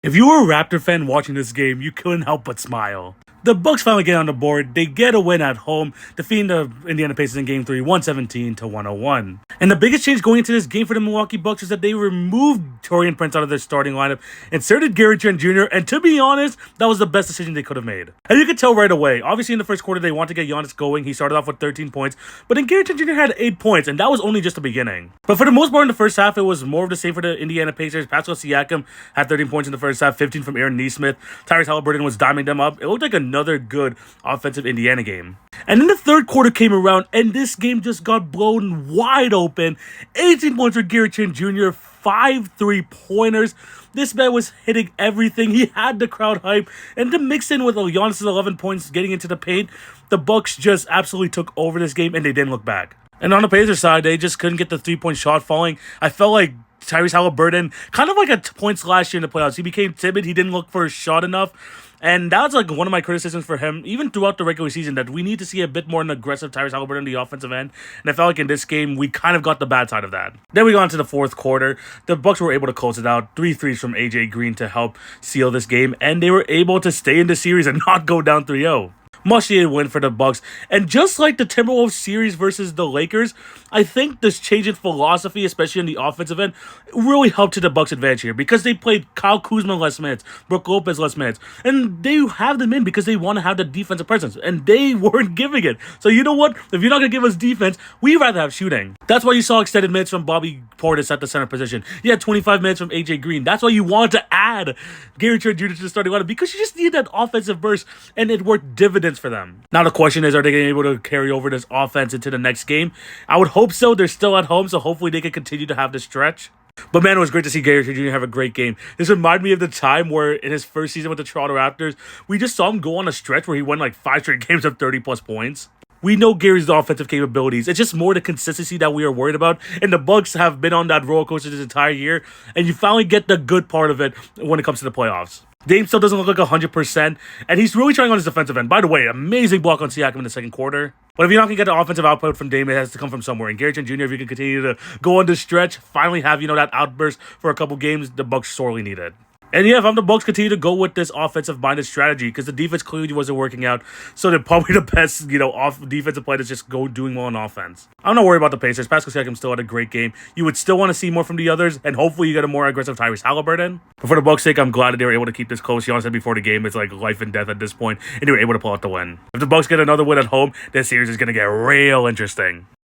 If you were a Raptor fan watching this game, you couldn't help but smile. The Bucks finally get on the board. They get a win at home, defeating the Indiana Pacers in Game 3, 117 to 101. And the biggest change going into this game for the Milwaukee Bucks is that they removed Taurean Prince out of their starting lineup, inserted Gary Trent Jr., and to be honest, that was the best decision they could have made. And you could tell right away, obviously in the first quarter, they want to get Giannis going. He started off with 13 points, but then Gary Trent Jr. had 8 points, and that was only just the beginning. But for the most part in the first half, it was more of the same for the Indiana Pacers. Pascal Siakam had 13 points in the first half, 15 from Aaron Nesmith. Tyrese Haliburton was diming them up. It looked like another good offensive Indiana game. And then the third quarter came around, and this game just got blown wide open. 18 points for Gary Trent Jr., 5 3-pointers. This man was hitting everything. He had the crowd hype. And to mix in with Giannis' 11 points getting into the paint, the Bucks just absolutely took over this game, and they didn't look back. And on the Pacers side, they just couldn't get the three-point shot falling. I felt like Tyrese Haliburton, kind of like at points last year in the playoffs, he became timid. He didn't look for a shot enough. And that was like one of my criticisms for him, even throughout the regular season, that we need to see a bit more an aggressive Tyrese Haliburton on the offensive end. And I felt like in this game, we kind of got the bad side of that. Then we got into the fourth quarter. The Bucks were able to close it out. 3 threes from AJ Green to help seal this game. And they were able to stay in the series and not go down 3-0. Much-needed win for the Bucks. And just like the Timberwolves series versus the Lakers, I think this change in philosophy, especially in the offensive end, really helped to the Bucks' advantage here because they played Kyle Kuzma less minutes, Brook Lopez less minutes, and they have them in because they want to have the defensive presence, and they weren't giving it. So you know what? If you're not going to give us defense, we'd rather have shooting. That's why you saw extended minutes from Bobby Portis at the center position. You had 25 minutes from AJ Green. That's why you wanted to add Gary Trent Jr. to the starting lineup because you just need that offensive burst, and it worked dividends for them. Now the question is, are they going to be able to carry over this offense into the next game? I would hope so. They're still at home, so hopefully they can continue to have this stretch. But man, it was great to see Gary Trent Jr. have a great game. This reminded me of the time where in his first season with the Toronto Raptors, we just saw him go on a stretch where he won like 5 straight games of 30-plus points. We know Gary's offensive capabilities. It's just more the consistency that we are worried about. And the Bucks have been on that roller coaster this entire year. And you finally get the good part of it when it comes to the playoffs. Dame still doesn't look like 100%. And he's really trying on his defensive end. By the way, amazing block on Siakam in the second quarter. But if you're not going to get the offensive output from Dame, it has to come from somewhere. And Gary Trent Jr., if you can continue to go on this stretch, finally have, that outburst for a couple games, the Bucks sorely need it. And yeah, if I'm the Bucks, continue to go with this offensive-minded strategy because the defense clearly wasn't working out. So they're probably the best, off defensive play that's just doing well on offense. I'm not worried about the Pacers. Pascal Siakam still had a great game. You would still want to see more from the others, and hopefully you get a more aggressive Tyrese Haliburton. But for the Bucks' sake, I'm glad that they were able to keep this close. Giannis said before the game, it's like life and death at this point, and they were able to pull out the win. If the Bucks get another win at home, this series is going to get real interesting.